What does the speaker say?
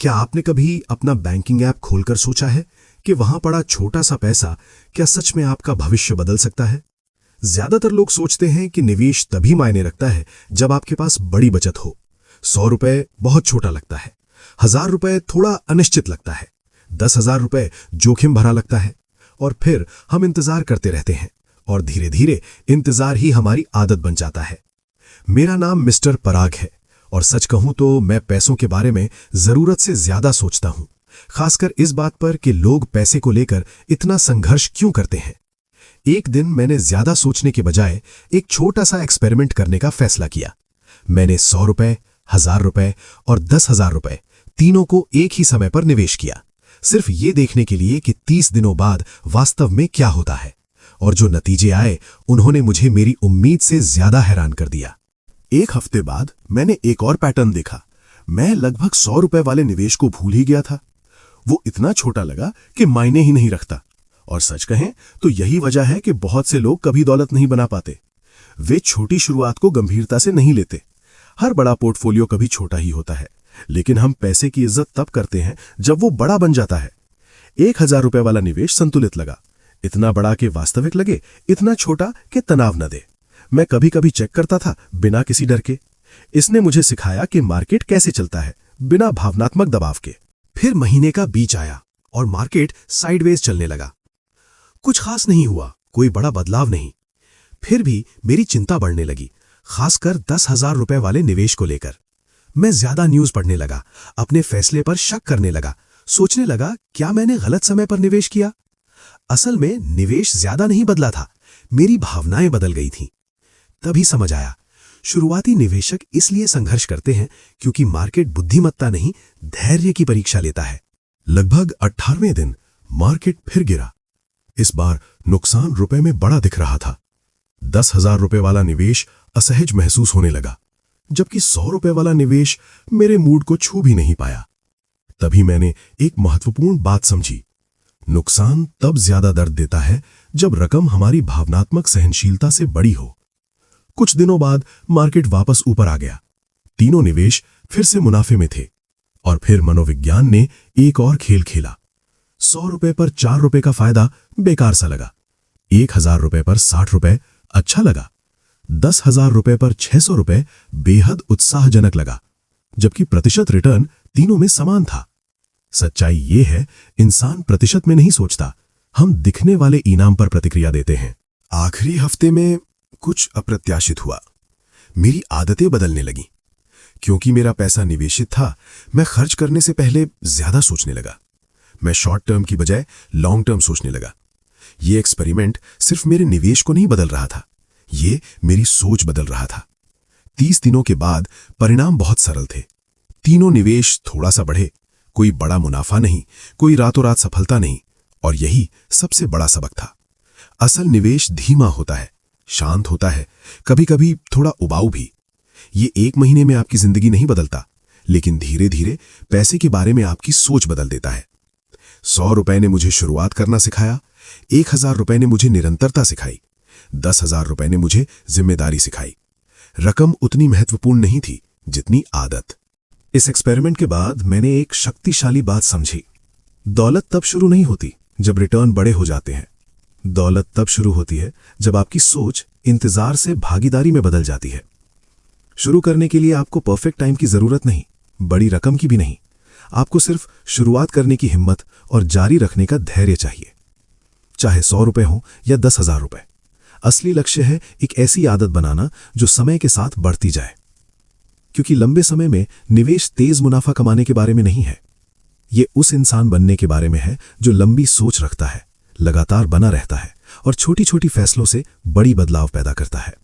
क्या आपने कभी अपना बैंकिंग ऐप खोलकर सोचा है कि वहां पड़ा छोटा सा पैसा क्या सच में आपका भविष्य बदल सकता है? ज्यादातर लोग सोचते हैं कि निवेश तभी मायने रखता है जब आपके पास बड़ी बचत हो। 100 रुपए बहुत छोटा लगता है, 1000 रुपए थोड़ा अनिश्चित लगता है, 10,000 रुपए जोखिम भरा लगता है। और फिर हम इंतजार करते रहते हैं और धीरे धीरे इंतजार ही हमारी आदत बन जाता है। मेरा नाम मिस्टर पराग है और सच कहूं तो मैं पैसों के बारे में जरूरत से ज्यादा सोचता हूं, खासकर इस बात पर कि लोग पैसे को लेकर इतना संघर्ष क्यों करते हैं। एक दिन मैंने ज्यादा सोचने के बजाय एक छोटा सा एक्सपेरिमेंट करने का फैसला किया। मैंने 100 रुपए, 1000 रुपए और 10,000 रुपए तीनों को एक ही समय पर निवेश किया, सिर्फ ये देखने के लिए कि 30 दिनों बाद वास्तव में क्या होता है। और जो नतीजे आए उन्होंने मुझे मेरी उम्मीद से ज्यादा हैरान कर दिया। एक हफ्ते बाद मैंने एक और पैटर्न देखा। मैं लगभग 100 रुपए वाले निवेश को भूल ही गया था। वो इतना छोटा लगा कि मायने ही नहीं रखता। और सच कहें तो यही वजह है कि बहुत से लोग कभी दौलत नहीं बना पाते। वे छोटी शुरुआत को गंभीरता से नहीं लेते। हर बड़ा पोर्टफोलियो कभी छोटा ही होता है, लेकिन हम पैसे की इज्जत तब करते हैं जब वो बड़ा बन जाता है। 1000 रुपए वाला निवेश संतुलित लगा, इतना बड़ा कि वास्तविक लगे, इतना छोटा कि तनाव न दे। मैं कभी कभी चेक करता था बिना किसी डर के। इसने मुझे सिखाया कि मार्केट कैसे चलता है बिना भावनात्मक दबाव के। फिर महीने का बीच आया और मार्केट साइडवेज चलने लगा। कुछ खास नहीं हुआ, कोई बड़ा बदलाव नहीं। फिर भी मेरी चिंता बढ़ने लगी, खासकर 10,000 रुपए वाले निवेश को लेकर। मैं ज्यादा न्यूज पढ़ने लगा, अपने फैसले पर शक करने लगा, सोचने लगा क्या मैंने गलत समय पर निवेश किया। असल में निवेश ज्यादा नहीं बदला था, मेरी भावनाएं बदल गई थीं। तभी समझ आया, शुरुआती निवेशक इसलिए संघर्ष करते हैं क्योंकि मार्केट बुद्धिमत्ता नहीं, धैर्य की परीक्षा लेता है। लगभग 18वें दिन मार्केट फिर गिरा। इस बार नुकसान रुपए में बड़ा दिख रहा था। 10,000 रुपए वाला निवेश असहज महसूस होने लगा, जबकि 100 रुपए वाला निवेश मेरे मूड को छू भी नहीं पाया। तभी मैंने एक महत्वपूर्ण बात समझी। नुकसान तब ज्यादा दर्द देता है जब रकम हमारी भावनात्मक सहनशीलता से बड़ी हो। कुछ दिनों बाद मार्केट वापस ऊपर आ गया। तीनों निवेश फिर से मुनाफे में थे। और फिर मनोविज्ञान ने एक और खेल खेला। 100 रुपए पर 4 रुपए का फायदा बेकार सा लगा। 1000 रुपए पर 60 रुपए अच्छा लगा। 10,000 रुपए पर 600 रुपए बेहद उत्साहजनक लगा, जबकि प्रतिशत रिटर्न तीनों में समान था। सच्चाई ये है, इंसान प्रतिशत में नहीं सोचता, हम दिखने वाले इनाम पर प्रतिक्रिया देते हैं। आखिरी हफ्ते में कुछ अप्रत्याशित हुआ। मेरी आदतें बदलने लगीं। क्योंकि मेरा पैसा निवेशित था, मैं खर्च करने से पहले ज्यादा सोचने लगा। मैं शॉर्ट टर्म की बजाय लॉन्ग टर्म सोचने लगा। ये एक्सपेरिमेंट सिर्फ मेरे निवेश को नहीं बदल रहा था, ये मेरी सोच बदल रहा था। 30 दिनों के बाद परिणाम बहुत सरल थे। तीनों निवेश थोड़ा सा बढ़े, कोई बड़ा मुनाफा नहीं, कोई रातों रात सफलता नहीं। और यही सबसे बड़ा सबक था। असल निवेश धीमा होता है, शांत होता है, कभी कभी थोड़ा उबाऊ भी। ये 1 महीने में आपकी जिंदगी नहीं बदलता, लेकिन धीरे धीरे पैसे के बारे में आपकी सोच बदल देता है। 100 रुपए ने मुझे शुरुआत करना सिखाया, 1000 रुपए ने मुझे निरंतरता सिखाई, 10,000 रुपए ने मुझे जिम्मेदारी सिखाई। रकम उतनी महत्वपूर्ण नहीं थी जितनी आदत। इस एक्सपेरिमेंट के बाद मैंने एक शक्तिशाली बात समझी। दौलत तब शुरू नहीं होती जब रिटर्न बड़े हो जाते हैं। दौलत तब शुरू होती है जब आपकी सोच इंतजार से भागीदारी में बदल जाती है। शुरू करने के लिए आपको परफेक्ट टाइम की जरूरत नहीं, बड़ी रकम की भी नहीं। आपको सिर्फ शुरुआत करने की हिम्मत और जारी रखने का धैर्य चाहिए। चाहे 100 रुपए हो या 10,000 रुपए, असली लक्ष्य है एक ऐसी आदत बनाना जो समय के साथ बढ़ती जाए। क्योंकि लंबे समय में निवेश तेज मुनाफा कमाने के बारे में नहीं है, ये उस इंसान बनने के बारे में है जो लंबी सोच रखता है, लगातार बना रहता है और छोटी छोटी फैसलों से बड़ी बदलाव पैदा करता है।